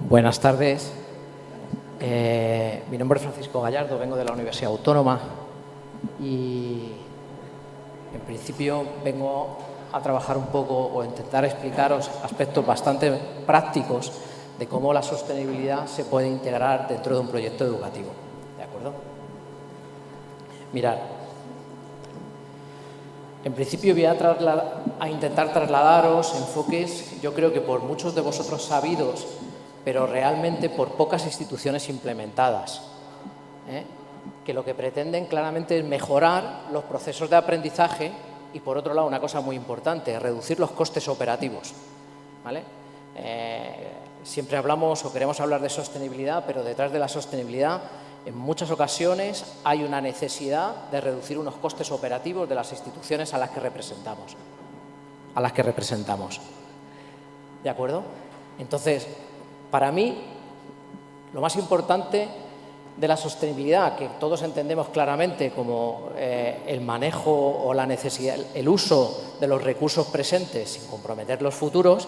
Buenas tardes. Mi nombre es Francisco Gallardo, vengo de la Universidad Autónoma y en principio vengo a trabajar un poco o intentar explicaros aspectos bastante prácticos de cómo la sostenibilidad se puede integrar dentro de un proyecto educativo. ¿De acuerdo? Mirad, en principio voy a intentar trasladaros enfoques, yo creo que por muchos de vosotros sabidos, pero realmente por pocas instituciones implementadas, que lo que pretenden claramente es mejorar los procesos de aprendizaje y, por otro lado, una cosa muy importante, reducir los costes operativos, ¿vale? Siempre hablamos o queremos hablar de sostenibilidad, pero detrás de la sostenibilidad, en muchas ocasiones, hay una necesidad de reducir unos costes operativos de las instituciones a las que representamos. ¿De acuerdo? Entonces, para mí, lo más importante de la sostenibilidad, que todos entendemos claramente como el manejo o la necesidad, el uso de los recursos presentes sin comprometer los futuros,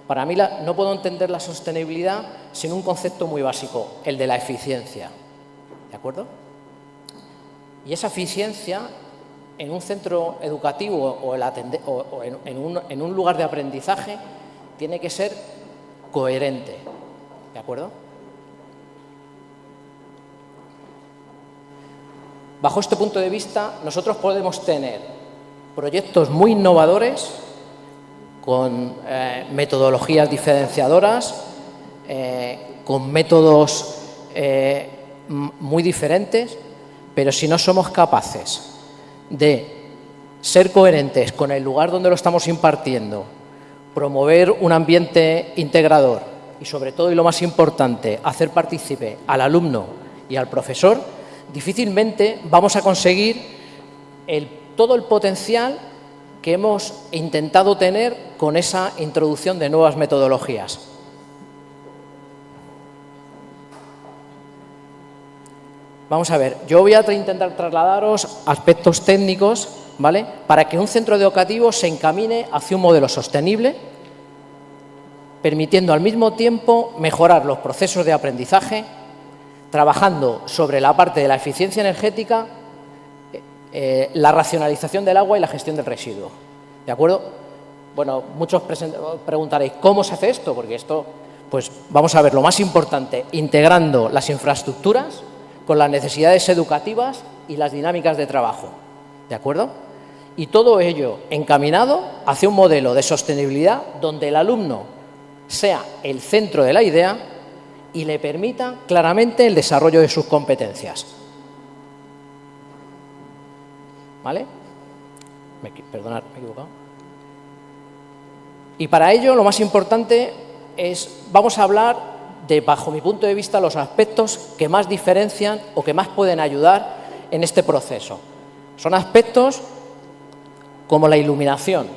para mí no puedo entender la sostenibilidad sin un concepto muy básico, el de la eficiencia. ¿De acuerdo? Y esa eficiencia en un centro educativo o en un lugar de aprendizaje tiene que ser coherente. ¿De acuerdo? Bajo este punto de vista, nosotros podemos tener proyectos muy innovadores con metodologías diferenciadoras, con métodos muy diferentes, pero si no somos capaces de ser coherentes con el lugar donde lo estamos impartiendo, promover un ambiente integrador y, sobre todo, y lo más importante, hacer partícipe al alumno y al profesor, difícilmente vamos a conseguir todo el potencial que hemos intentado tener con esa introducción de nuevas metodologías. Vamos a ver, yo voy a intentar trasladaros aspectos técnicos, ¿vale?, para que un centro educativo se encamine hacia un modelo sostenible, permitiendo al mismo tiempo mejorar los procesos de aprendizaje, trabajando sobre la parte de la eficiencia energética, la racionalización del agua y la gestión del residuo. ¿De acuerdo? Bueno, muchos preguntaréis, ¿cómo se hace esto? Porque esto, pues vamos a ver, lo más importante, integrando las infraestructuras con las necesidades educativas y las dinámicas de trabajo. ¿De acuerdo? Y todo ello encaminado hacia un modelo de sostenibilidad donde el alumno sea el centro de la idea y le permita claramente el desarrollo de sus competencias. ¿Vale? Perdonad, me he equivocado. Y para ello lo más importante es, vamos a hablar de, bajo mi punto de vista, los aspectos que más diferencian o que más pueden ayudar en este proceso. Son aspectos como la iluminación,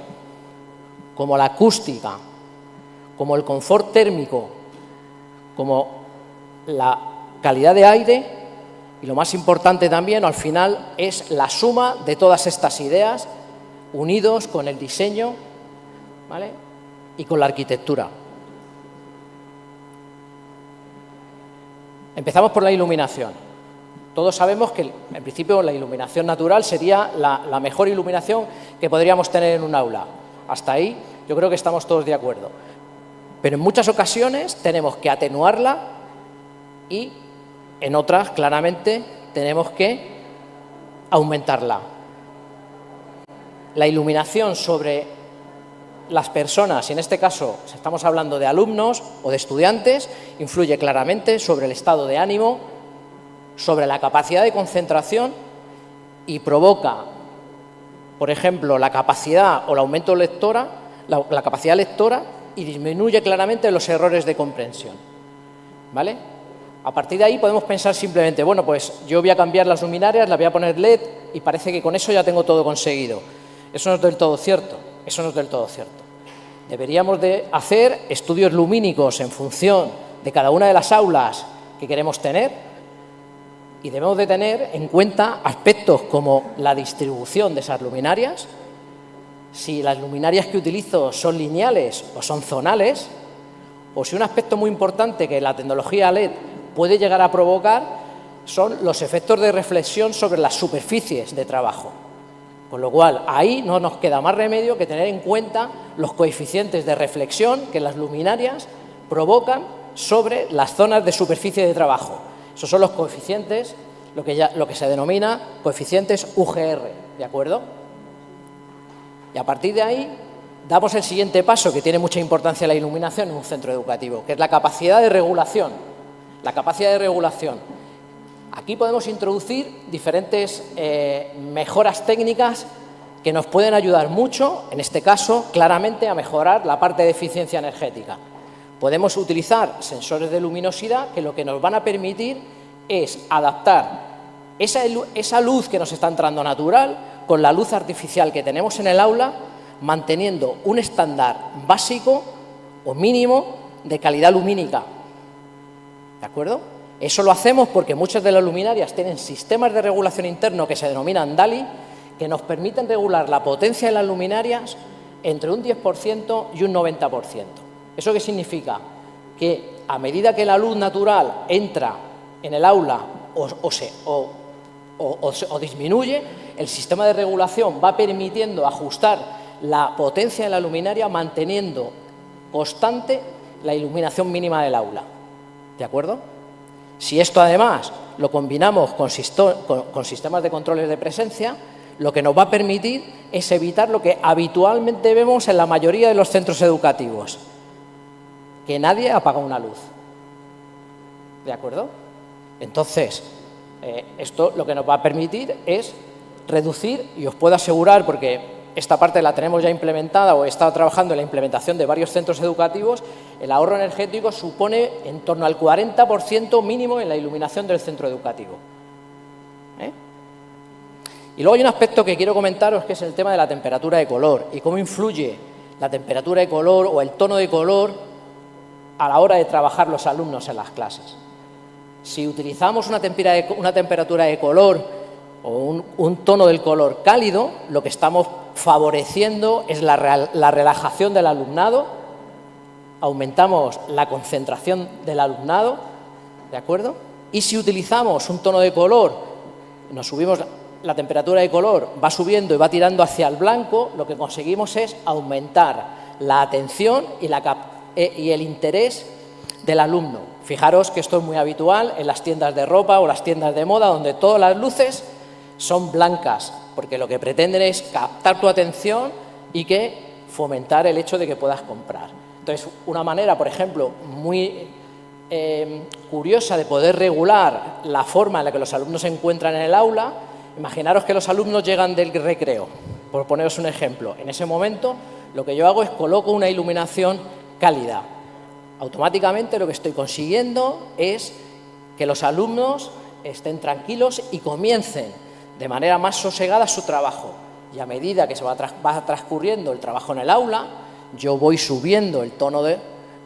como la acústica, como el confort térmico, como la calidad de aire y, lo más importante también, al final, es la suma de todas estas ideas unidos con el diseño, ¿vale?, y con la arquitectura. Empezamos por la iluminación. Todos sabemos que, en principio, la iluminación natural sería la mejor iluminación que podríamos tener en un aula. Hasta ahí yo creo que estamos todos de acuerdo. Pero en muchas ocasiones tenemos que atenuarla y en otras, claramente, tenemos que aumentarla. La iluminación sobre las personas, y en este caso si estamos hablando de alumnos o de estudiantes, influye claramente sobre el estado de ánimo, sobre la capacidad de concentración y provoca, por ejemplo, la capacidad o el aumento lectora, la capacidad lectora, y disminuye claramente los errores de comprensión. ¿Vale? A partir de ahí podemos pensar simplemente, bueno, pues yo voy a cambiar las luminarias, las voy a poner LED y parece que con eso ya tengo todo conseguido. Eso no es del todo cierto. Deberíamos de hacer estudios lumínicos en función de cada una de las aulas que queremos tener y debemos de tener en cuenta aspectos como la distribución de esas luminarias, si las luminarias que utilizo son lineales o son zonales, O si un aspecto muy importante que la tecnología LED puede llegar a provocar son los efectos de reflexión sobre las superficies de trabajo. Con lo cual, ahí no nos queda más remedio que tener en cuenta los coeficientes de reflexión que las luminarias provocan sobre las zonas de superficie de trabajo. Esos son los coeficientes, lo que se denomina coeficientes UGR, ¿de acuerdo? Y a partir de ahí damos el siguiente paso, que tiene mucha importancia la iluminación en un centro educativo, que es la capacidad de regulación. La capacidad de regulación. Aquí podemos introducir diferentes mejoras técnicas que nos pueden ayudar mucho, en este caso, claramente, a mejorar la parte de eficiencia energética. Podemos utilizar sensores de luminosidad que lo que nos van a permitir es adaptar esa luz que nos está entrando natural con la luz artificial que tenemos en el aula, manteniendo un estándar básico o mínimo de calidad lumínica. ¿De acuerdo? Eso lo hacemos porque muchas de las luminarias tienen sistemas de regulación interno que se denominan DALI, que nos permiten regular la potencia de las luminarias entre un 10% y un 90%. ¿Eso qué significa? Que a medida que la luz natural entra en el aula o disminuye, el sistema de regulación va permitiendo ajustar la potencia de la luminaria manteniendo constante la iluminación mínima del aula. ¿De acuerdo? Si esto además lo combinamos con sistemas de controles de presencia, lo que nos va a permitir es evitar lo que habitualmente vemos en la mayoría de los centros educativos, que nadie apaga una luz. ¿De acuerdo? Entonces, esto lo que nos va a permitir es reducir, y os puedo asegurar, porque esta parte la tenemos ya implementada o he estado trabajando en la implementación de varios centros educativos, el ahorro energético supone en torno al 40% mínimo en la iluminación del centro educativo. Y luego hay un aspecto que quiero comentaros, que es el tema de la temperatura de color y cómo influye la temperatura de color o el tono de color a la hora de trabajar los alumnos en las clases. Si utilizamos una temperatura de color o un tono del color cálido, lo que estamos favoreciendo es la relajación del alumnado, aumentamos la concentración del alumnado, ¿de acuerdo? Y si utilizamos un tono de color, nos subimos la temperatura de color, va subiendo y va tirando hacia el blanco, lo que conseguimos es aumentar la atención y el interés del alumno. Fijaros que esto es muy habitual en las tiendas de ropa o las tiendas de moda, donde todas las luces son blancas, porque lo que pretenden es captar tu atención y fomentar el hecho de que puedas comprar. Entonces, una manera, por ejemplo, muy curiosa de poder regular la forma en la que los alumnos se encuentran en el aula, imaginaros que los alumnos llegan del recreo, por poneros un ejemplo. En ese momento, lo que yo hago es coloco una iluminación cálida. Automáticamente lo que estoy consiguiendo es que los alumnos estén tranquilos y comiencen de manera más sosegada su trabajo. Y a medida que se va transcurriendo el trabajo en el aula, yo voy subiendo el tono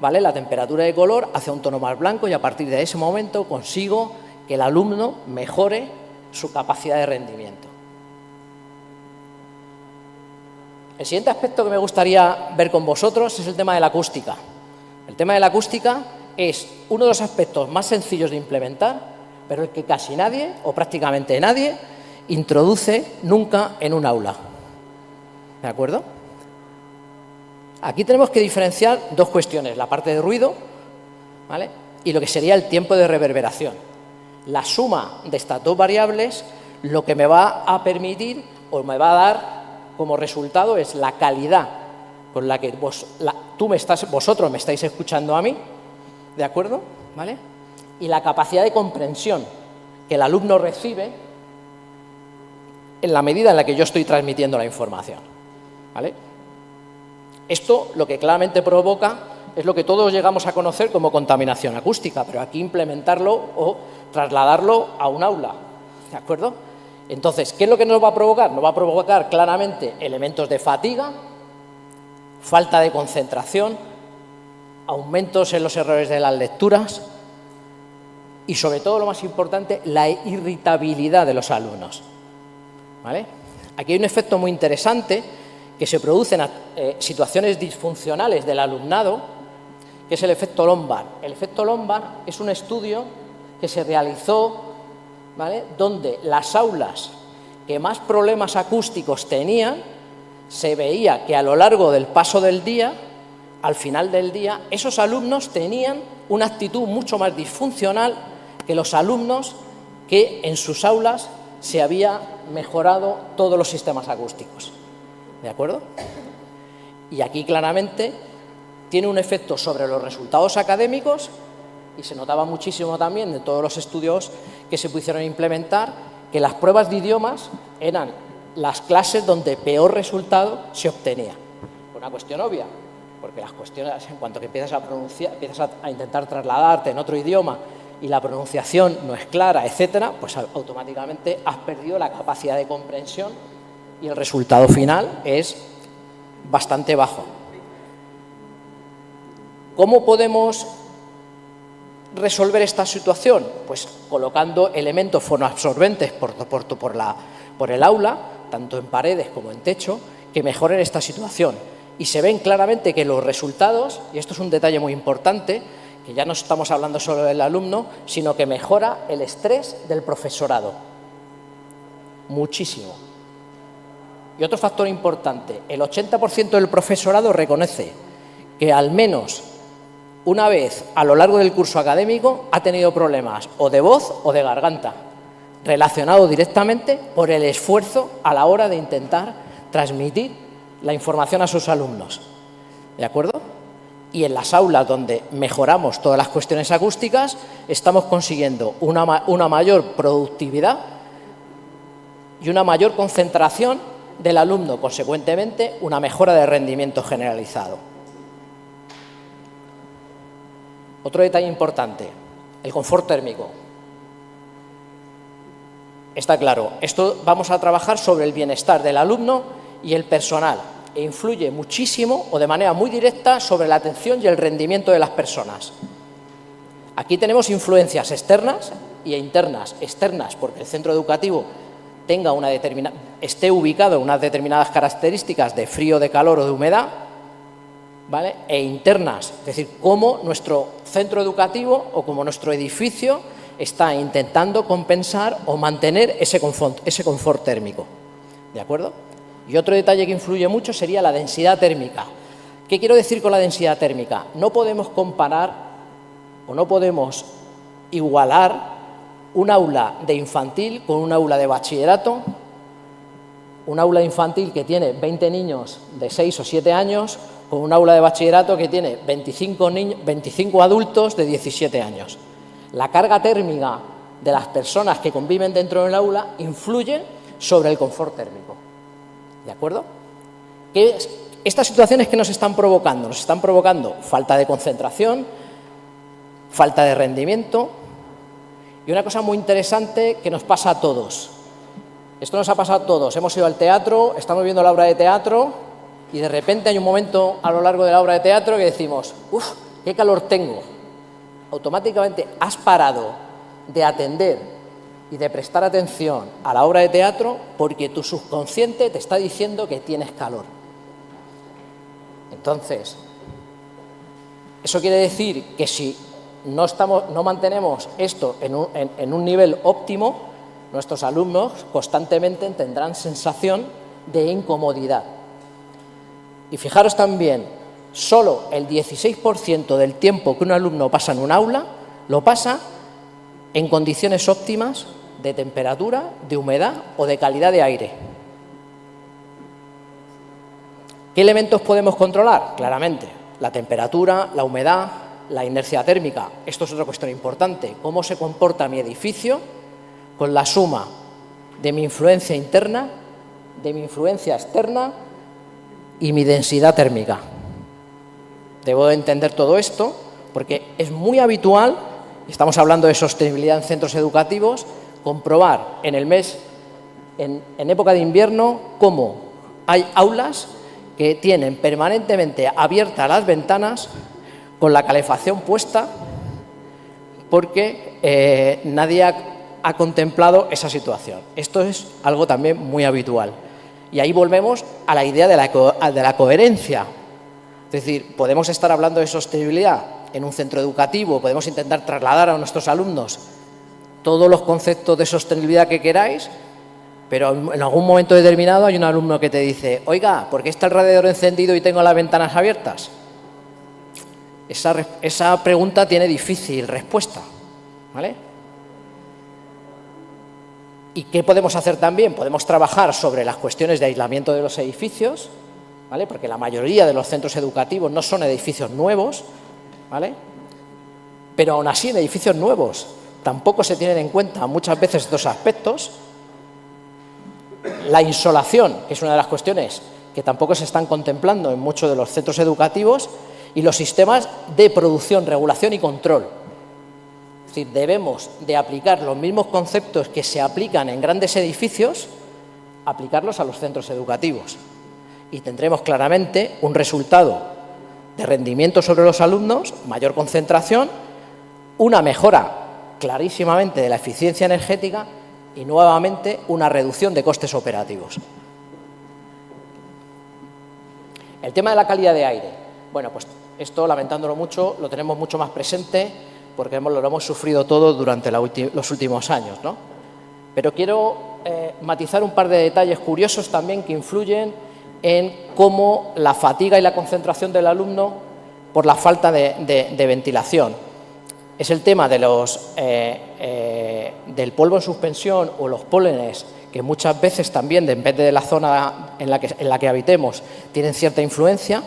la temperatura de color hacia un tono más blanco y a partir de ese momento consigo que el alumno mejore su capacidad de rendimiento. El siguiente aspecto que me gustaría ver con vosotros es el tema de la acústica. El tema de la acústica es uno de los aspectos más sencillos de implementar, pero el que casi nadie, o prácticamente nadie, introduce nunca en un aula. ¿De acuerdo? Aquí tenemos que diferenciar dos cuestiones, la parte de ruido, ¿vale?, y lo que sería el tiempo de reverberación. La suma de estas dos variables lo que me va a permitir o me va a dar como resultado es la calidad con la que vosotros me estáis escuchando a mí, ¿de acuerdo? ¿Vale? Y la capacidad de comprensión que el alumno recibe en la medida en la que yo estoy transmitiendo la información, ¿vale? Esto lo que claramente provoca es lo que todos llegamos a conocer como contaminación acústica, pero aquí implementarlo o trasladarlo a un aula, ¿de acuerdo? Entonces, ¿qué es lo que nos va a provocar? Nos va a provocar claramente elementos de fatiga, falta de concentración, aumentos en los errores de las lecturas y, sobre todo, lo más importante, la irritabilidad de los alumnos, ¿vale? Aquí hay un efecto muy interesante que se produce en situaciones disfuncionales del alumnado, que es el efecto Lombard. El efecto Lombard es un estudio que se realizó, ¿vale?, donde las aulas que más problemas acústicos tenían, se veía que a lo largo del paso del día, al final del día, esos alumnos tenían una actitud mucho más disfuncional que los alumnos que en sus aulas se había mejorado todos los sistemas acústicos. ¿De acuerdo? Y aquí claramente tiene un efecto sobre los resultados académicos y se notaba muchísimo también de todos los estudios que se pudieron implementar que las pruebas de idiomas eran las clases donde peor resultado se obtenía. Una cuestión obvia, porque las cuestiones, en cuanto que empiezas a pronunciar, empiezas a intentar trasladarte en otro idioma y la pronunciación no es clara, etcétera, pues automáticamente has perdido la capacidad de comprensión y el resultado final es bastante bajo. ¿Cómo podemos resolver esta situación? Pues colocando elementos fonoabsorbentes por el aula, tanto en paredes como en techo, que mejoren esta situación. Y se ven claramente que los resultados, y esto es un detalle muy importante, que ya no estamos hablando solo del alumno, sino que mejora el estrés del profesorado. Muchísimo. Y otro factor importante, el 80% del profesorado reconoce que al menos una vez a lo largo del curso académico ha tenido problemas o de voz o de garganta, relacionado directamente por el esfuerzo a la hora de intentar transmitir la información a sus alumnos. ¿De acuerdo? Y en las aulas donde mejoramos todas las cuestiones acústicas, estamos consiguiendo una mayor productividad y una mayor concentración del alumno, consecuentemente, una mejora de rendimiento generalizado. Otro detalle importante, el confort térmico. Está claro, esto vamos a trabajar sobre el bienestar del alumno y el personal e influye muchísimo o de manera muy directa sobre la atención y el rendimiento de las personas. Aquí tenemos influencias externas e internas. Externas porque el centro educativo esté ubicado en unas determinadas características de frío, de calor o de humedad, ¿vale? E internas, es decir, cómo nuestro centro educativo o como nuestro edificio está intentando compensar o mantener ese confort térmico. ¿De acuerdo? Y otro detalle que influye mucho sería la densidad térmica. ¿Qué quiero decir con la densidad térmica? No podemos comparar o no podemos igualar un aula de infantil con un aula de bachillerato. Un aula infantil que tiene 20 niños de 6 o 7 años con un aula de bachillerato que tiene 25 adultos de 17 años. La carga térmica de las personas que conviven dentro del aula influye sobre el confort térmico. ¿De acuerdo? Estas situaciones que nos están provocando falta de concentración, falta de rendimiento y una cosa muy interesante que nos pasa a todos. Esto nos ha pasado a todos. Hemos ido al teatro, estamos viendo la obra de teatro y de repente hay un momento a lo largo de la obra de teatro que decimos, ¡uf, qué calor tengo! Automáticamente has parado de atender y de prestar atención a la obra de teatro porque tu subconsciente te está diciendo que tienes calor. Entonces, eso quiere decir que si no mantenemos esto en un nivel óptimo, nuestros alumnos constantemente tendrán sensación de incomodidad. Y fijaros también, solo el 16% del tiempo que un alumno pasa en un aula lo pasa en condiciones óptimas de temperatura, de humedad o de calidad de aire. ¿Qué elementos podemos controlar? Claramente, la temperatura, la humedad, la inercia térmica. Esto es otra cuestión importante. ¿Cómo se comporta mi edificio con la suma de mi influencia interna, de mi influencia externa y mi densidad térmica? Debo de entender todo esto porque es muy habitual, estamos hablando de sostenibilidad en centros educativos, comprobar en época de invierno cómo hay aulas que tienen permanentemente abiertas las ventanas con la calefacción puesta porque nadie ha contemplado esa situación. Esto es algo también muy habitual. Y ahí volvemos a la idea de la coherencia. Es decir, podemos estar hablando de sostenibilidad en un centro educativo, podemos intentar trasladar a nuestros alumnos todos los conceptos de sostenibilidad que queráis, pero en algún momento determinado hay un alumno que te dice, oiga, ¿por qué está el radiador encendido y tengo las ventanas abiertas? Esa pregunta tiene difícil respuesta, ¿vale? ¿Y qué podemos hacer también? Podemos trabajar sobre las cuestiones de aislamiento de los edificios, ¿vale? Porque la mayoría de los centros educativos no son edificios nuevos, ¿vale? Pero aún así en edificios nuevos tampoco se tienen en cuenta muchas veces estos aspectos. La insolación, que es una de las cuestiones que tampoco se están contemplando en muchos de los centros educativos, y los sistemas de producción, regulación y control. Es decir, debemos de aplicar los mismos conceptos que se aplican en grandes edificios, aplicarlos a los centros educativos. Y tendremos claramente un resultado de rendimiento sobre los alumnos, mayor concentración, una mejora clarísimamente de la eficiencia energética y nuevamente una reducción de costes operativos. El tema de la calidad de aire. Bueno, pues esto, lamentándolo mucho, lo tenemos mucho más presente porque lo hemos sufrido todo durante los últimos años, ¿no? Pero quiero matizar un par de detalles curiosos también que influyen en cómo la fatiga y la concentración del alumno por la falta de ventilación. Es el tema de del polvo en suspensión o los pólenes, que muchas veces también, depende de la zona en la que habitemos, tienen cierta influencia,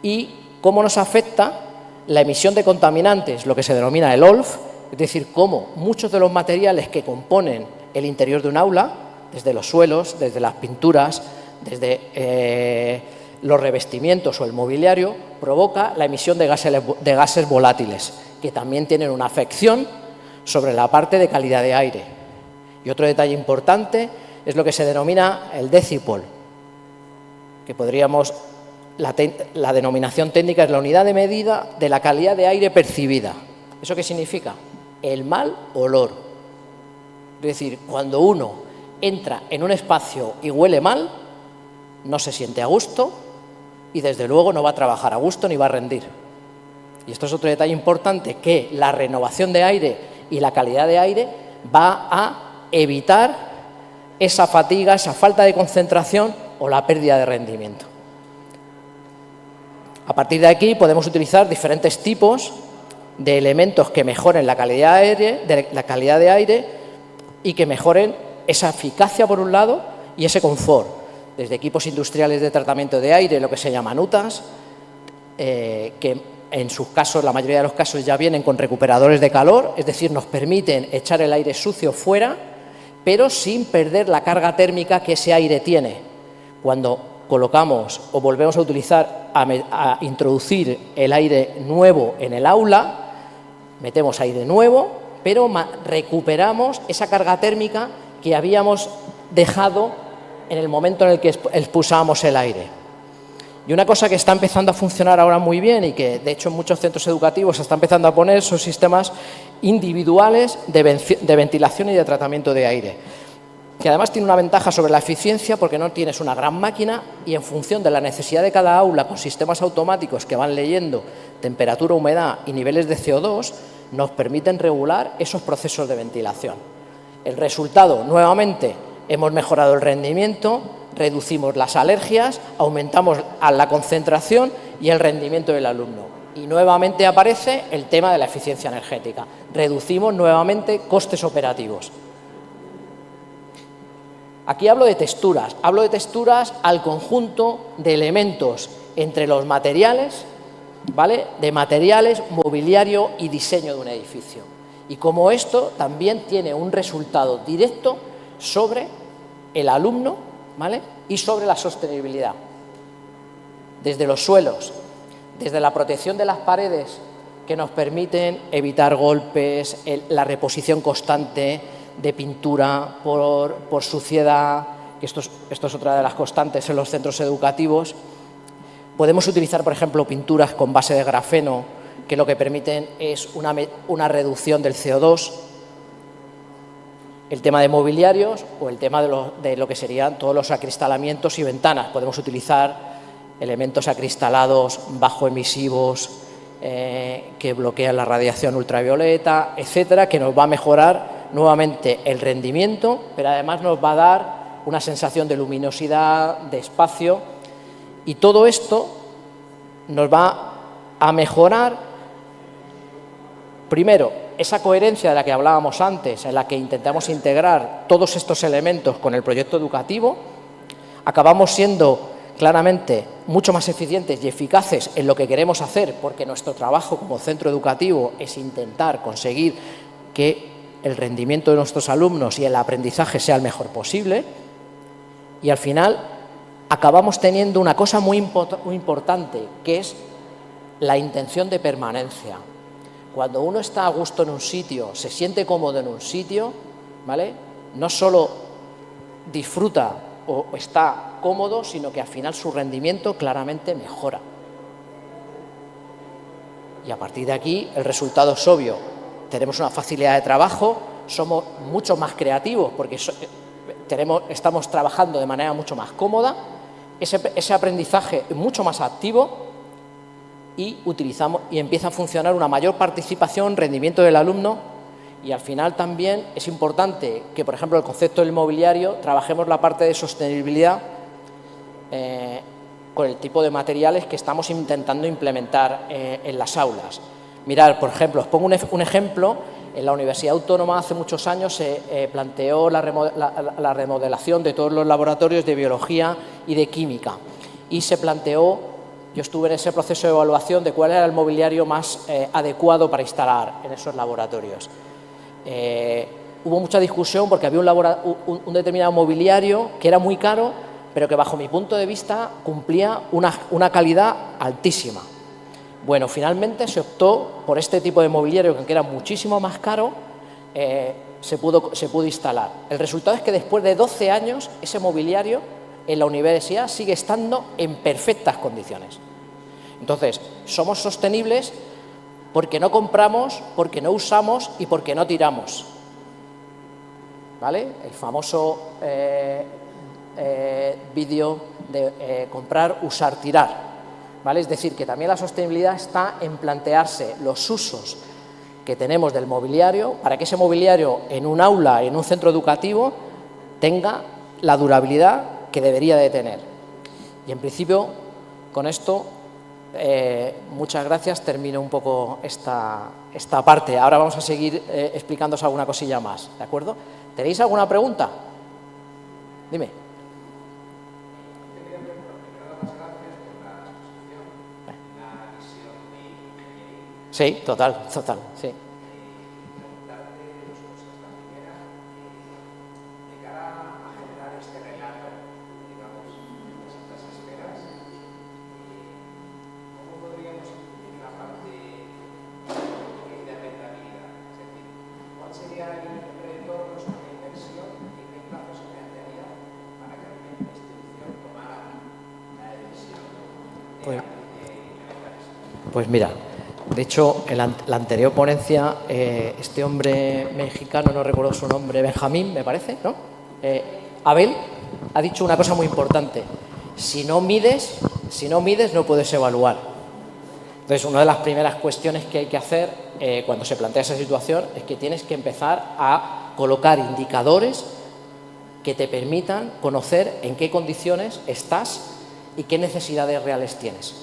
y cómo nos afecta la emisión de contaminantes, lo que se denomina el OLF, es decir, cómo muchos de los materiales que componen el interior de un aula, desde los suelos, desde las pinturas, desde los revestimientos o el mobiliario, provoca la emisión de gases volátiles, que también tienen una afección sobre la parte de calidad de aire. Y otro detalle importante es lo que se denomina el decibel, que podríamos, la denominación técnica es la unidad de medida de la calidad de aire percibida. ¿Eso qué significa? El mal olor. Es decir, cuando uno entra en un espacio y huele mal, no se siente a gusto y desde luego no va a trabajar a gusto ni va a rendir. Y esto es otro detalle importante, que la renovación de aire y la calidad de aire va a evitar esa fatiga, esa falta de concentración o la pérdida de rendimiento. A partir de aquí podemos utilizar diferentes tipos de elementos que mejoren la calidad de aire y que mejoren esa eficacia por un lado y ese confort. Desde equipos industriales de tratamiento de aire, lo que se llaman UTAs, que en sus casos, la mayoría de los casos ya vienen con recuperadores de calor, es decir, nos permiten echar el aire sucio fuera, pero sin perder la carga térmica que ese aire tiene. Cuando colocamos o volvemos a utilizar, a introducir el aire nuevo en el aula, metemos aire nuevo, pero recuperamos esa carga térmica que habíamos dejado en el momento en el que expulsábamos el aire. Y una cosa que está empezando a funcionar ahora muy bien y que de hecho en muchos centros educativos se está empezando a poner son sistemas individuales de ventilación y de tratamiento de aire, que además tiene una ventaja sobre la eficiencia porque no tienes una gran máquina y en función de la necesidad de cada aula, con sistemas automáticos que van leyendo temperatura, humedad y niveles de CO2, nos permiten regular esos procesos de ventilación. El resultado, nuevamente, hemos mejorado el rendimiento, reducimos las alergias, aumentamos la concentración y el rendimiento del alumno. Y nuevamente aparece el tema de la eficiencia energética. Reducimos nuevamente costes operativos. Aquí hablo de texturas al conjunto de elementos entre los materiales, ¿vale? De materiales, mobiliario y diseño de un edificio. Y como esto también tiene un resultado directo sobre el alumno, ¿vale? Y sobre la sostenibilidad. Desde los suelos, desde la protección de las paredes que nos permiten evitar golpes, la reposición constante de pintura por suciedad, que esto es otra de las constantes en los centros educativos. Podemos utilizar, por ejemplo, pinturas con base de grafeno que lo que permiten es una reducción del CO2. El tema de mobiliarios o el tema de lo que serían todos los acristalamientos y ventanas. Podemos utilizar elementos acristalados, bajo emisivos, que bloquean la radiación ultravioleta, etcétera, que nos va a mejorar nuevamente el rendimiento, pero además nos va a dar una sensación de luminosidad, de espacio, y todo esto nos va a mejorar, primero, esa coherencia de la que hablábamos antes, en la que intentamos integrar todos estos elementos con el proyecto educativo. Acabamos siendo claramente mucho más eficientes y eficaces en lo que queremos hacer, porque nuestro trabajo como centro educativo es intentar conseguir que el rendimiento de nuestros alumnos y el aprendizaje sea el mejor posible, y al final acabamos teniendo una cosa muy importante, que es la intención de permanencia. Cuando uno está a gusto en un sitio, se siente cómodo en un sitio, ¿vale?, no solo disfruta o está cómodo, sino que al final su rendimiento claramente mejora. Y a partir de aquí el resultado es obvio. Tenemos una facilidad de trabajo, somos mucho más creativos porque estamos trabajando de manera mucho más cómoda, ese aprendizaje es mucho más activo y empieza a funcionar una mayor participación, rendimiento del alumno, y al final también es importante que, por ejemplo, el concepto del mobiliario, trabajemos la parte de sostenibilidad con el tipo de materiales que estamos intentando implementar en las aulas. Mirad, por ejemplo, os pongo un ejemplo. En la Universidad Autónoma hace muchos años se planteó la remodelación de todos los laboratorios de biología y de química, y se planteó, yo estuve en ese proceso de evaluación de cuál era el mobiliario más adecuado para instalar en esos laboratorios. Hubo mucha discusión porque había un determinado mobiliario que era muy caro, pero que bajo mi punto de vista cumplía una calidad altísima. Bueno, finalmente se optó por este tipo de mobiliario, que era muchísimo más caro, se pudo instalar. El resultado es que después de 12 años ese mobiliario en la universidad sigue estando en perfectas condiciones. Entonces, somos sostenibles porque no compramos, porque no usamos y porque no tiramos. ¿Vale? El famoso vídeo de comprar, usar, tirar. ¿Vale? Es decir, que también la sostenibilidad está en plantearse los usos que tenemos del mobiliario para que ese mobiliario en un aula, en un centro educativo, tenga la durabilidad que debería de tener. Y en principio, con esto, muchas gracias, termino un poco esta parte. Ahora vamos a seguir explicándoos alguna cosilla más, ¿de acuerdo? ¿Tenéis alguna pregunta? Dime. Sí, total, sí. Pues mira, de hecho, en la anterior ponencia, este hombre mexicano, no recuerdo su nombre, Benjamín, me parece, ¿no? Abel, ha dicho una cosa muy importante. Si no mides, no puedes evaluar. Entonces, una de las primeras cuestiones que hay que hacer cuando se plantea esa situación es que tienes que empezar a colocar indicadores que te permitan conocer en qué condiciones estás y qué necesidades reales tienes.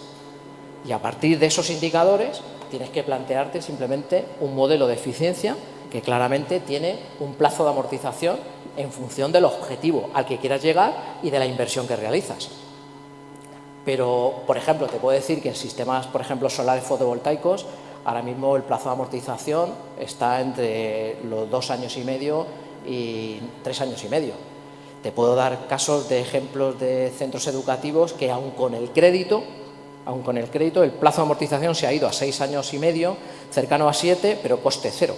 Y a partir de esos indicadores tienes que plantearte simplemente un modelo de eficiencia que claramente tiene un plazo de amortización en función del objetivo al que quieras llegar y de la inversión que realizas. Pero, por ejemplo, te puedo decir que en sistemas, por ejemplo, solares fotovoltaicos, ahora mismo el plazo de amortización está entre los 2 años y medio y 3 años y medio. Te puedo dar casos de ejemplos de centros educativos que aun con el crédito, el plazo de amortización se ha ido a 6 años y medio, cercano a 7, pero coste cero.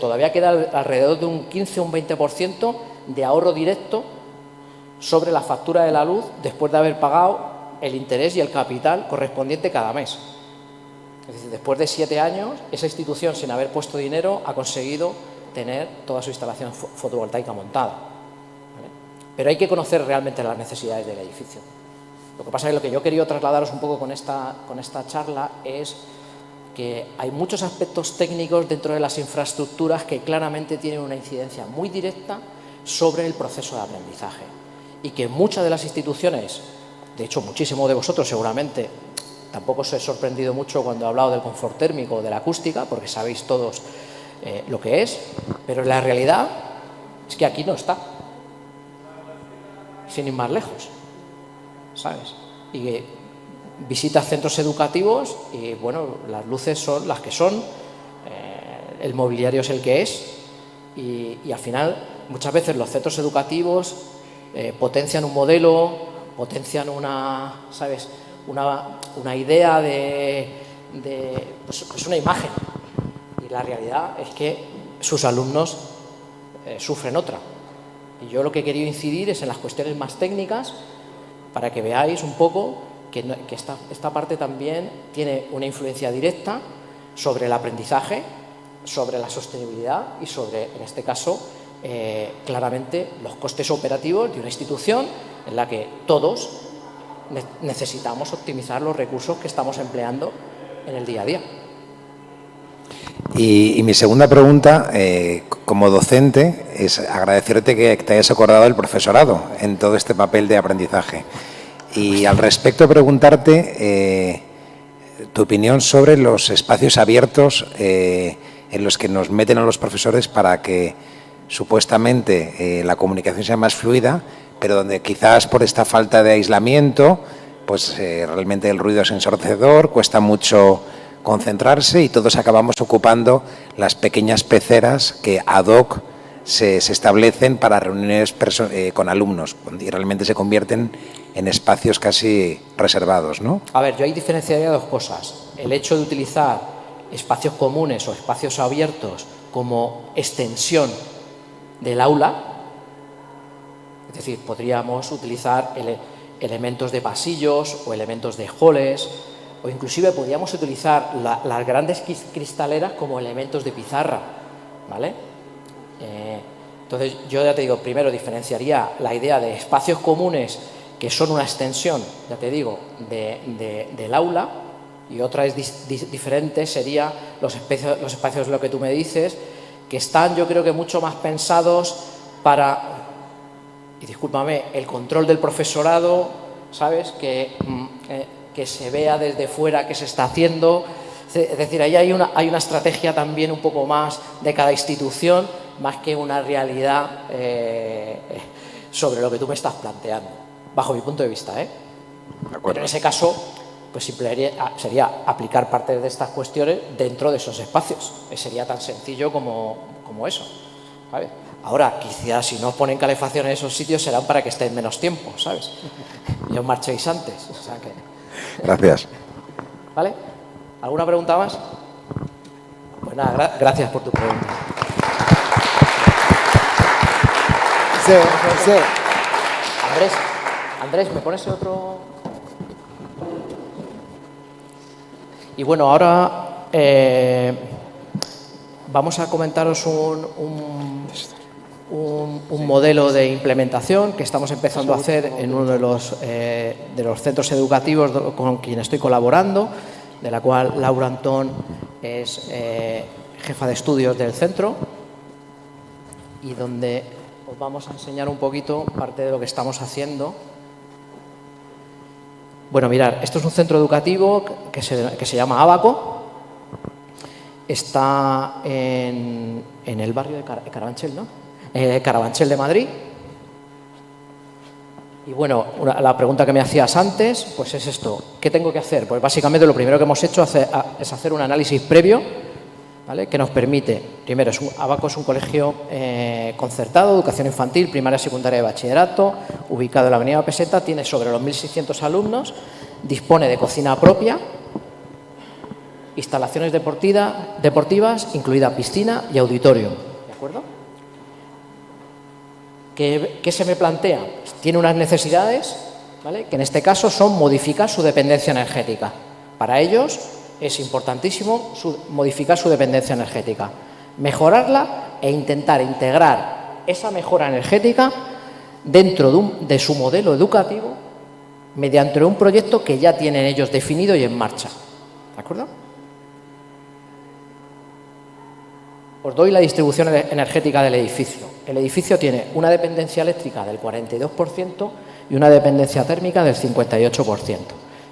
Todavía queda alrededor de un 15 o un 20% de ahorro directo sobre la factura de la luz después de haber pagado el interés y el capital correspondiente cada mes. Es decir, después de 7 años, esa institución, sin haber puesto dinero, ha conseguido tener toda su instalación fotovoltaica montada. ¿Vale? Pero hay que conocer realmente las necesidades del edificio. Lo que pasa es que lo que yo he querido trasladaros un poco con esta charla es que hay muchos aspectos técnicos dentro de las infraestructuras que claramente tienen una incidencia muy directa sobre el proceso de aprendizaje y que muchas de las instituciones, de hecho muchísimos de vosotros seguramente, tampoco os he sorprendido mucho cuando he hablado del confort térmico o de la acústica, porque sabéis todos lo que es, pero la realidad es que aquí no está, sin ir más lejos, ¿sabes? Y que visitas centros educativos y, bueno, las luces son las que son, el mobiliario es el que es y al final muchas veces los centros educativos potencian un modelo, potencian ¿sabes?, una idea pues una imagen, y la realidad es que sus alumnos sufren otra. Y yo lo que he querido incidir es en las cuestiones más técnicas para que veáis un poco que esta parte también tiene una influencia directa sobre el aprendizaje, sobre la sostenibilidad y sobre, en este caso, claramente los costes operativos de una institución en la que todos necesitamos optimizar los recursos que estamos empleando en el día a día. Y mi segunda pregunta, como docente, es agradecerte que te hayas acordado del profesorado en todo este papel de aprendizaje. Y al respecto preguntarte tu opinión sobre los espacios abiertos en los que nos meten a los profesores para que supuestamente la comunicación sea más fluida, pero donde quizás por esta falta de aislamiento, pues realmente el ruido es ensordecedor, cuesta mucho concentrarse y todos acabamos ocupando las pequeñas peceras que ad hoc se establecen para reuniones con alumnos y realmente se convierten en espacios casi reservados, ¿no? A ver, yo ahí diferenciaría dos cosas. El hecho de utilizar espacios comunes o espacios abiertos como extensión del aula, es decir, podríamos utilizar elementos de pasillos o elementos de halls, o inclusive podríamos utilizar las grandes cristaleras como elementos de pizarra, ¿vale? Entonces, yo ya te digo, primero diferenciaría la idea de espacios comunes que son una extensión, ya te digo, del aula, y otra es diferente, sería los espacios, lo que tú me dices, que están, yo creo que mucho más pensados para, y discúlpame, el control del profesorado, ¿sabes?, que se vea desde fuera qué se está haciendo. Es decir, ahí hay una estrategia también un poco más de cada institución, más que una realidad sobre lo que tú me estás planteando, bajo mi punto de vista, ¿eh? Pero en ese caso, pues sería aplicar parte de estas cuestiones dentro de esos espacios. Sería tan sencillo como eso, ¿sabes? Ahora, quizás si no ponen calefacción en esos sitios serán para que estén menos tiempo, ¿sabes? Y os marchéis antes. O sea que... Gracias. ¿Vale? ¿Alguna pregunta más? Pues nada, gracias por tu pregunta. Sí. Andrés, ¿me pones otro? Y bueno, ahora vamos a comentaros un modelo de implementación que estamos empezando a hacer en uno de los centros educativos con quien estoy colaborando, de la cual Laura Antón es jefa de estudios del centro, y donde os vamos a enseñar un poquito parte de lo que estamos haciendo. Bueno, mirad, esto es un centro educativo que se llama Ábaco. Está en el barrio de Carabanchel, ¿no? Carabanchel de Madrid. Y bueno, la pregunta que me hacías antes, pues es esto. ¿Qué tengo que hacer? Pues básicamente lo primero que hemos hecho es hacer un análisis previo, ¿vale?, que nos permite, primero, Ábaco es un colegio concertado, educación infantil, primaria, secundaria y bachillerato, ubicado en la avenida Peseta, tiene sobre los 1.600 alumnos, dispone de cocina propia, instalaciones deportivas, incluida piscina y auditorio, ¿de acuerdo? ¿Qué se me plantea? Pues tiene unas necesidades, ¿vale?, que en este caso son modificar su dependencia energética. Para ellos es importantísimo modificar su dependencia energética, mejorarla e intentar integrar esa mejora energética dentro de su modelo educativo mediante un proyecto que ya tienen ellos definido y en marcha. ¿De acuerdo? Os doy la distribución energética del edificio. El edificio tiene una dependencia eléctrica del 42% y una dependencia térmica del 58%.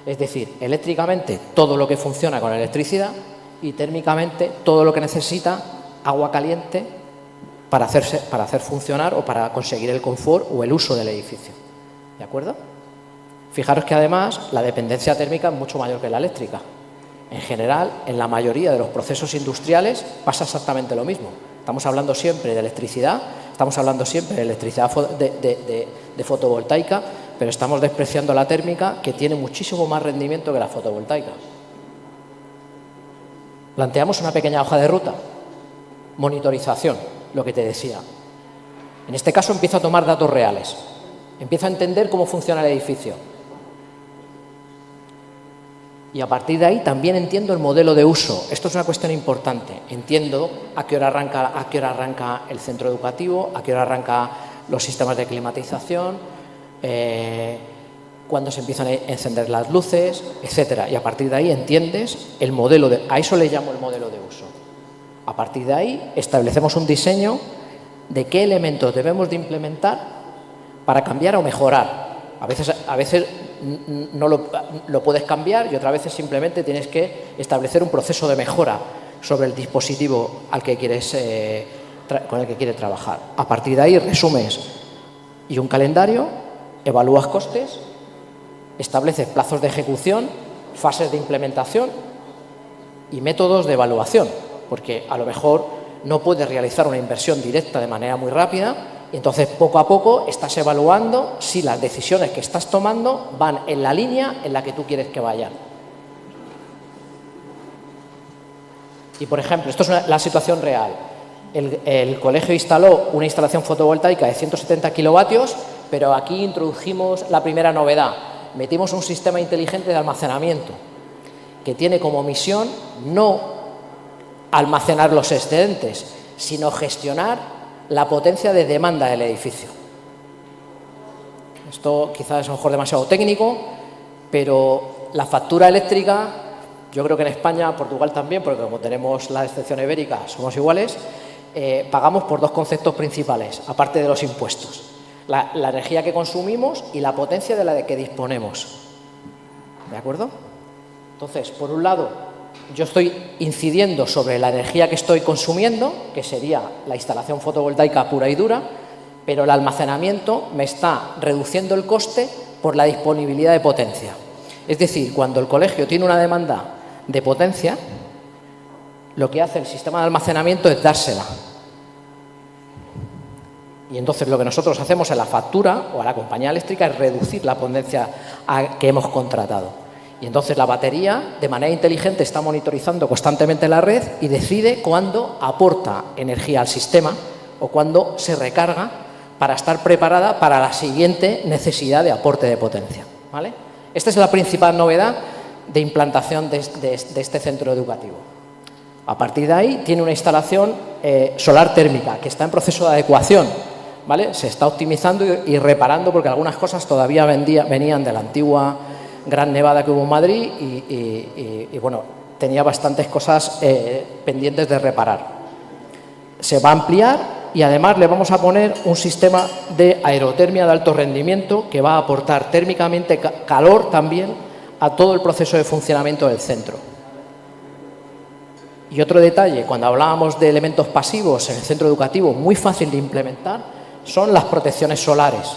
Es decir, eléctricamente todo lo que funciona con electricidad y térmicamente todo lo que necesita agua caliente para hacer funcionar o para conseguir el confort o el uso del edificio. ¿De acuerdo? Fijaros que además la dependencia térmica es mucho mayor que la eléctrica. En general, en la mayoría de los procesos industriales pasa exactamente lo mismo. Estamos hablando siempre de electricidad, estamos hablando siempre de electricidad de fotovoltaica, pero estamos despreciando la térmica, que tiene muchísimo más rendimiento que la fotovoltaica. Planteamos una pequeña hoja de ruta. Monitorización, lo que te decía. En este caso empiezo a tomar datos reales. Empiezo a entender cómo funciona el edificio. Y a partir de ahí también entiendo el modelo de uso. Esto es una cuestión importante. Entiendo a qué hora arranca el centro educativo, a qué hora arrancan los sistemas de climatización, cuándo se empiezan a encender las luces, etcétera. Y a partir de ahí entiendes el modelo a eso le llamo el modelo de uso. A partir de ahí establecemos un diseño de qué elementos debemos de implementar para cambiar o mejorar. A veces no lo puedes cambiar y otras veces simplemente tienes que establecer un proceso de mejora sobre el dispositivo con el que quieres trabajar. A partir de ahí resumes y un calendario, evalúas costes, estableces plazos de ejecución, fases de implementación y métodos de evaluación, porque a lo mejor no puedes realizar una inversión directa de manera muy rápida. Y entonces, poco a poco, estás evaluando si las decisiones que estás tomando van en la línea en la que tú quieres que vayan. Y, por ejemplo, esto es la situación real. El colegio instaló una instalación fotovoltaica de 170 kilovatios, pero aquí introdujimos la primera novedad. Metimos un sistema inteligente de almacenamiento que tiene como misión no almacenar los excedentes, sino gestionar la potencia de demanda del edificio. Esto quizás es a lo mejor demasiado técnico, pero la factura eléctrica, yo creo que en España, Portugal también, porque como tenemos la excepción ibérica, somos iguales, pagamos por dos conceptos principales, aparte de los impuestos. La energía que consumimos y la potencia de la que disponemos. ¿De acuerdo? Entonces, por un lado, yo estoy incidiendo sobre la energía que estoy consumiendo, que sería la instalación fotovoltaica pura y dura, pero el almacenamiento me está reduciendo el coste por la disponibilidad de potencia. Es decir, cuando el colegio tiene una demanda de potencia, lo que hace el sistema de almacenamiento es dársela. Y entonces lo que nosotros hacemos en la factura o a la compañía eléctrica es reducir la potencia que hemos contratado. Y entonces la batería, de manera inteligente, está monitorizando constantemente la red y decide cuándo aporta energía al sistema o cuándo se recarga para estar preparada para la siguiente necesidad de aporte de potencia. ¿Vale? Esta es la principal novedad de implantación de este centro educativo. A partir de ahí tiene una instalación solar térmica que está en proceso de adecuación. ¿Vale? Se está optimizando y reparando porque algunas cosas todavía venían de la antigua gran nevada que hubo en Madrid y bueno, tenía bastantes cosas pendientes de reparar. Se va a ampliar y además le vamos a poner un sistema de aerotermia de alto rendimiento que va a aportar térmicamente calor también a todo el proceso de funcionamiento del centro. Y otro detalle, cuando hablábamos de elementos pasivos en el centro educativo, muy fácil de implementar, son las protecciones solares.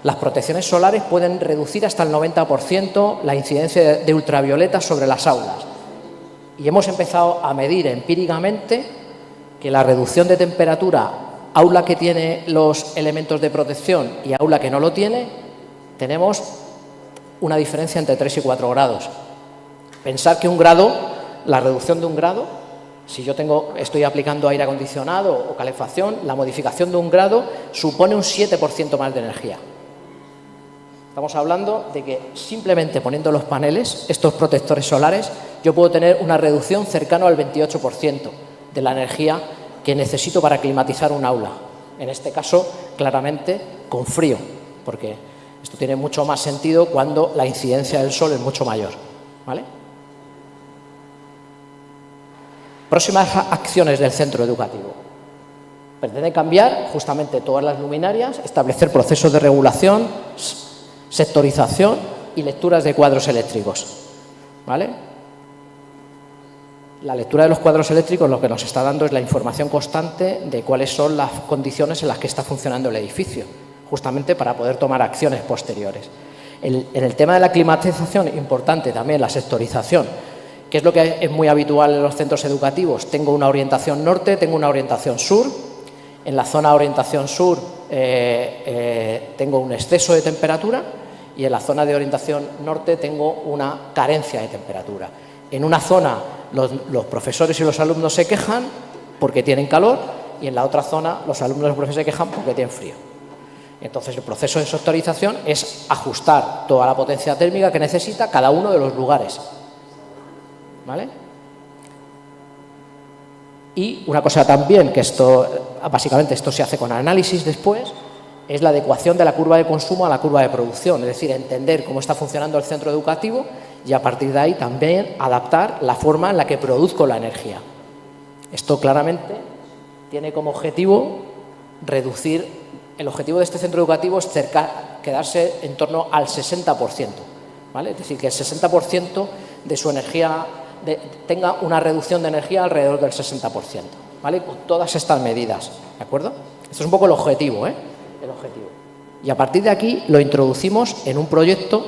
Las protecciones solares pueden reducir hasta el 90% la incidencia de ultravioleta sobre las aulas. Y hemos empezado a medir empíricamente que la reducción de temperatura, aula que tiene los elementos de protección y aula que no lo tiene, tenemos una diferencia entre 3 y 4 grados. Pensar que un grado, la reducción de un grado, si yo estoy aplicando aire acondicionado o calefacción, la modificación de un grado supone un 7% más de energía. Estamos hablando de que simplemente poniendo los paneles, estos protectores solares, yo puedo tener una reducción cercana al 28% de la energía que necesito para climatizar un aula. En este caso, claramente, con frío, porque Esto tiene mucho más sentido cuando la incidencia del sol es mucho mayor, ¿vale? Próximas acciones del centro educativo. Pretende cambiar justamente todas las luminarias, establecer procesos de regulación, sectorización y lecturas de cuadros eléctricos, ¿vale? La lectura de los cuadros eléctricos lo que nos está dando es la información constante de cuáles son las condiciones en las que está funcionando el edificio, justamente para poder tomar acciones posteriores. En el tema de la climatización, importante también la sectorización, que es lo que es muy habitual en los centros educativos. Tengo una orientación norte, tengo una orientación sur. En la zona de orientación sur tengo un exceso de temperatura y en la zona de orientación norte tengo una carencia de temperatura. En una zona los profesores y los alumnos se quejan porque tienen calor y en la otra zona los alumnos y los profesores se quejan porque tienen frío. Entonces, el proceso de sectorización es ajustar toda la potencia térmica que necesita cada uno de los lugares, ¿vale? Y una cosa también, que básicamente esto se hace con análisis después, es la adecuación de la curva de consumo a la curva de producción, es decir, entender cómo está funcionando el centro educativo y a partir de ahí también adaptar la forma en la que produzco la energía. Esto claramente tiene como objetivo reducir, el objetivo de este centro educativo es quedarse en torno al 60%, ¿vale? Es decir, que el 60% de su energía tenga una reducción de energía alrededor del 60%, ¿vale? Con todas estas medidas, ¿de acuerdo? Esto es un poco el objetivo, ¿eh? El objetivo. Y a partir de aquí lo introducimos en un proyecto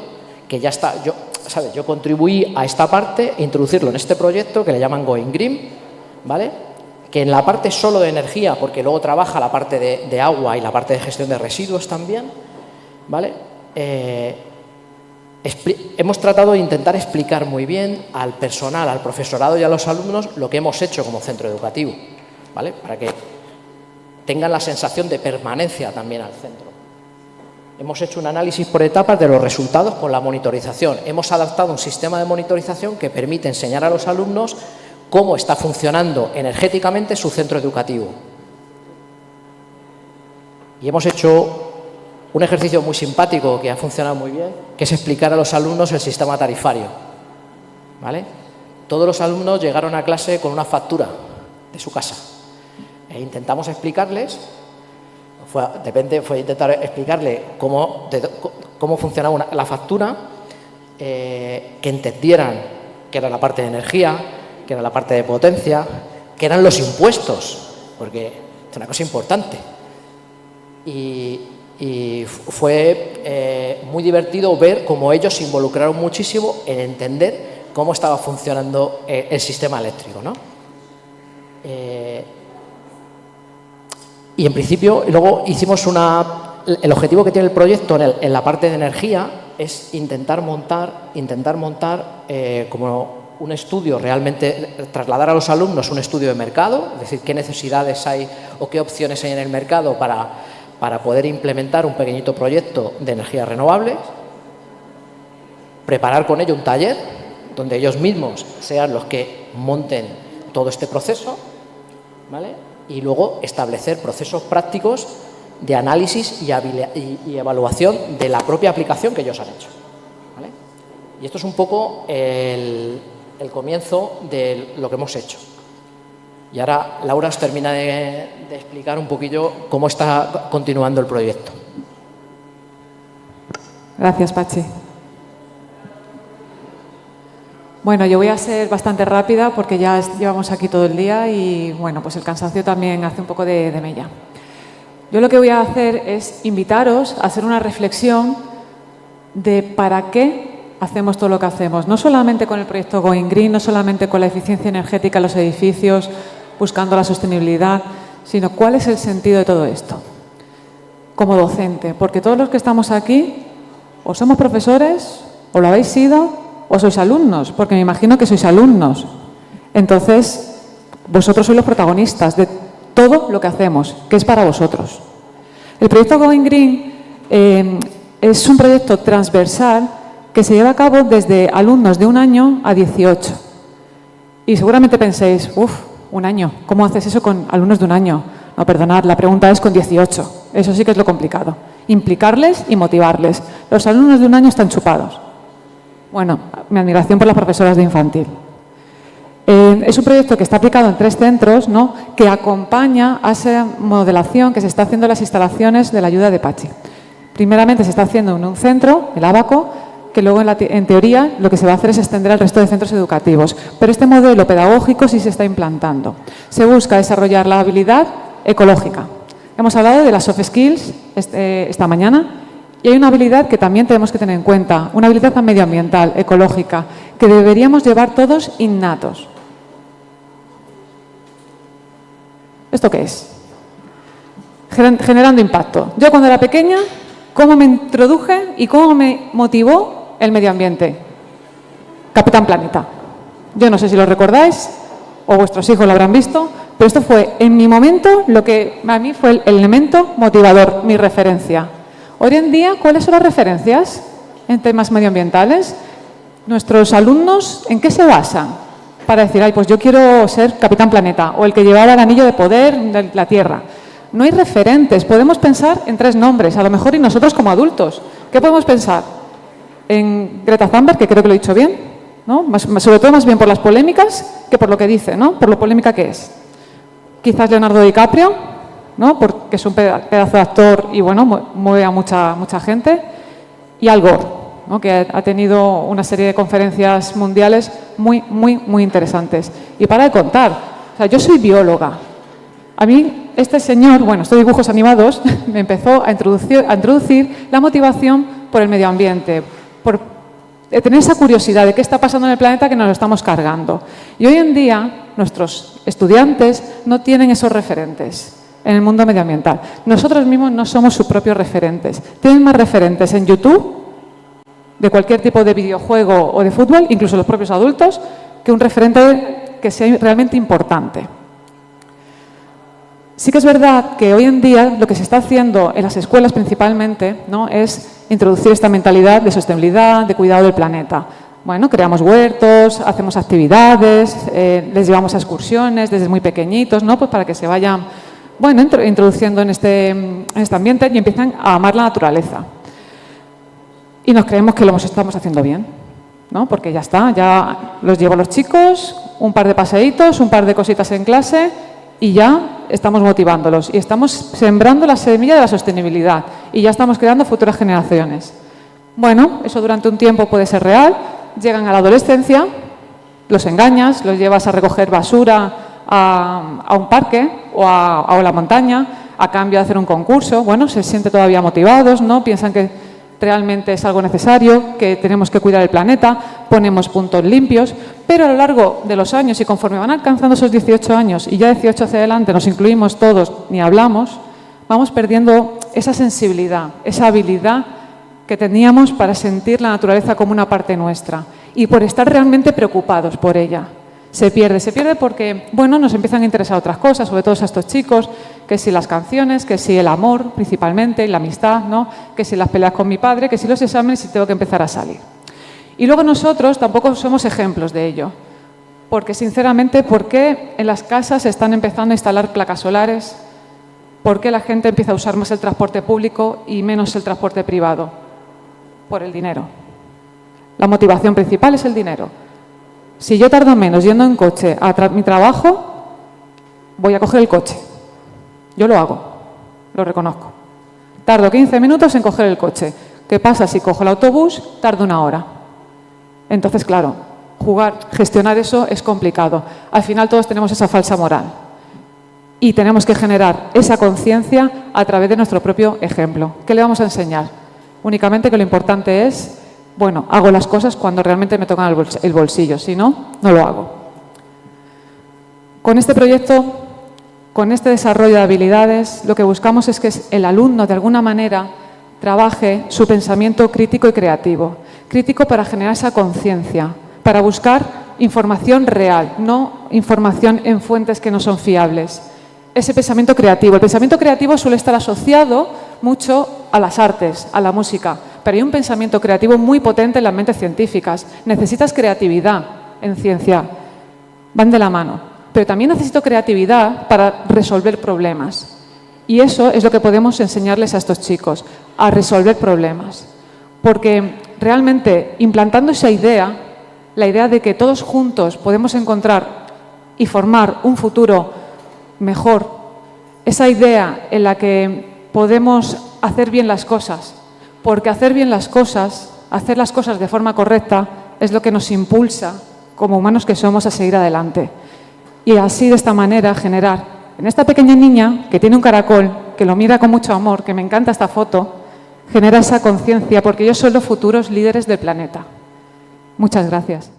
que ya está. Yo contribuí a esta parte e introducirlo en este proyecto que le llaman Going Green, ¿vale? Que en la parte solo de energía, porque luego trabaja la parte de agua y la parte de gestión de residuos también, ¿vale? Hemos tratado de intentar explicar muy bien al personal, al profesorado y a los alumnos lo que hemos hecho como centro educativo, ¿vale? Para que tengan la sensación de permanencia también al centro. Hemos hecho un análisis por etapas de los resultados con la monitorización. Hemos adaptado un sistema de monitorización que permite enseñar a los alumnos cómo está funcionando energéticamente su centro educativo. Y hemos hecho un ejercicio muy simpático que ha funcionado muy bien, que es explicar a los alumnos el sistema tarifario, ¿vale? Todos los alumnos llegaron a clase con una factura de su casa e intentamos explicarles, fue intentar explicarle cómo funcionaba la factura, que entendieran que era la parte de energía, que era la parte de potencia, que eran los impuestos, porque es una cosa importante. Y fue muy divertido ver cómo ellos se involucraron muchísimo en entender cómo estaba funcionando el sistema eléctrico, ¿no? Y en principio, luego hicimos el objetivo que tiene el proyecto en la parte de energía es intentar montar como un estudio, realmente trasladar a los alumnos un estudio de mercado, es decir, qué necesidades hay o qué opciones hay en el mercado para poder implementar un pequeñito proyecto de energías renovables, preparar con ello un taller donde ellos mismos sean los que monten todo este proceso, ¿vale? Y luego establecer procesos prácticos de análisis y evaluación de la propia aplicación que ellos han hecho, ¿vale? Y esto es un poco el comienzo de lo que hemos hecho. Y ahora Laura os termina de explicar un poquillo cómo está continuando el proyecto. Gracias, Pachi. Bueno, yo voy a ser bastante rápida porque ya llevamos aquí todo el día y, bueno, pues el cansancio también hace un poco de mella. Yo lo que voy a hacer es invitaros a hacer una reflexión de para qué hacemos todo lo que hacemos. No solamente con el proyecto Going Green, no solamente con la eficiencia energética en los edificios, buscando la sostenibilidad, sino cuál es el sentido de todo esto como docente. Porque todos los que estamos aquí o somos profesores, o lo habéis sido, o sois alumnos, porque me imagino que sois alumnos. Entonces, vosotros sois los protagonistas de todo lo que hacemos, que es para vosotros. El proyecto Going Green es un proyecto transversal que se lleva a cabo desde alumnos de 1 año a 18. Y seguramente penséis, un año, ¿cómo haces eso con alumnos de 1 año? No, perdonad, la pregunta es con 18. Eso sí que es lo complicado. implicarles y motivarles. Los alumnos de 1 año están chupados. Bueno, mi admiración por las profesoras de infantil. Es un proyecto que está aplicado en 3 centros, ¿no?, que acompaña a esa modelación que se está haciendo en las instalaciones de la ayuda de Pachi. Primeramente se está haciendo en un centro, el Ábaco, que luego en teoría lo que se va a hacer es extender al resto de centros educativos. Pero este modelo pedagógico sí se está implantando. Se busca desarrollar la habilidad ecológica. Hemos hablado de las soft skills esta mañana y hay una habilidad que también tenemos que tener en cuenta, una habilidad medioambiental, ecológica, que deberíamos llevar todos innatos. ¿Esto qué es? Generando impacto. Yo cuando era pequeña, ¿cómo me introduje y cómo me motivó el medio ambiente? Capitán Planeta. Yo no sé si lo recordáis o vuestros hijos lo habrán visto, pero esto fue en mi momento lo que a mí fue el elemento motivador, mi referencia. Hoy en día, ¿cuáles son las referencias en temas medioambientales? Nuestros alumnos, ¿en qué se basan? Para decir, ay, pues yo quiero ser Capitán Planeta o el que llevaba el anillo de poder de la Tierra. No hay referentes. Podemos pensar en 3 nombres, a lo mejor, y nosotros como adultos. ¿Qué podemos pensar? En Greta Thunberg, que creo que lo he dicho bien, ¿no? Sobre todo más bien por las polémicas que por lo que dice, ¿no? Por lo polémica que es. Quizás Leonardo DiCaprio, ¿no?, porque es un pedazo de actor y, bueno, mueve a mucha gente. Y Al Gore, ¿no?, que ha tenido una serie de conferencias mundiales muy interesantes. Y para de contar, o sea, yo soy bióloga. A mí, este señor, bueno, estos dibujos animados, me empezó a introducir la motivación por el medio ambiente, por tener esa curiosidad de qué está pasando en el planeta que nos lo estamos cargando. Y hoy en día, nuestros estudiantes no tienen esos referentes en el mundo medioambiental. Nosotros mismos no somos sus propios referentes. Tienen más referentes en YouTube, de cualquier tipo de videojuego o de fútbol, incluso los propios adultos, que un referente que sea realmente importante. Sí que es verdad que hoy en día lo que se está haciendo en las escuelas principalmente, ¿no?, es introducir esta mentalidad de sostenibilidad, de cuidado del planeta. Bueno, creamos huertos, hacemos actividades, les llevamos a excursiones desde muy pequeñitos, ¿no?, pues para que se vayan, bueno, introduciendo en este ambiente y empiezan a amar la naturaleza. Y nos creemos que lo estamos haciendo bien, ¿no?, porque ya está, ya los llevo a los chicos, un par de paseitos, un par de cositas en clase y ya estamos motivándolos y estamos sembrando la semilla de la sostenibilidad y ya estamos creando futuras generaciones. Bueno, eso durante un tiempo puede ser real, llegan a la adolescencia, los engañas, los llevas a recoger basura a un parque o a la montaña a cambio de hacer un concurso. Bueno, se sienten todavía motivados, ¿no?, piensan que realmente es algo necesario, que tenemos que cuidar el planeta, ponemos puntos limpios, pero a lo largo de los años y conforme van alcanzando esos 18 años y ya 18 hacia adelante nos incluimos todos ni hablamos, vamos perdiendo esa sensibilidad, esa habilidad que teníamos para sentir la naturaleza como una parte nuestra y por estar realmente preocupados por ella. Se pierde porque, bueno, nos empiezan a interesar otras cosas, sobre todo a estos chicos, que si las canciones, que si el amor principalmente, y la amistad, ¿no?, que si las peleas con mi padre, que si los exámenes y tengo que empezar a salir. Y luego nosotros tampoco somos ejemplos de ello, porque sinceramente, ¿por qué en las casas se están empezando a instalar placas solares? ¿Por qué la gente empieza a usar más el transporte público y menos el transporte privado? Por el dinero. La motivación principal es el dinero. Si yo tardo menos yendo en coche a mi trabajo, voy a coger el coche. Yo lo hago, lo reconozco. Tardo 15 minutos en coger el coche. ¿Qué pasa si cojo el autobús? Tardo 1 hora. Entonces, claro, gestionar eso es complicado. Al final todos tenemos esa falsa moral. Y tenemos que generar esa conciencia a través de nuestro propio ejemplo. ¿Qué le vamos a enseñar? Únicamente que lo importante es, bueno, hago las cosas cuando realmente me tocan el bolsillo, si no, no lo hago. Con este proyecto, con este desarrollo de habilidades, lo que buscamos es que el alumno, de alguna manera, trabaje su pensamiento crítico y creativo. Crítico para generar esa conciencia, para buscar información real, no información en fuentes que no son fiables. Ese pensamiento creativo. El pensamiento creativo suele estar asociado mucho a las artes, a la música, pero hay un pensamiento creativo muy potente en las mentes científicas. Necesitas creatividad en ciencia, van de la mano, pero también necesito creatividad para resolver problemas. Y eso es lo que podemos enseñarles a estos chicos, a resolver problemas. Porque realmente implantando esa idea, la idea de que todos juntos podemos encontrar y formar un futuro mejor, esa idea en la que podemos hacer bien las cosas, porque hacer bien las cosas, hacer las cosas de forma correcta, es lo que nos impulsa, como humanos que somos, a seguir adelante. Y así, de esta manera, generar en esta pequeña niña, que tiene un caracol, que lo mira con mucho amor, que me encanta esta foto, genera esa conciencia, porque ellos son los futuros líderes del planeta. Muchas gracias.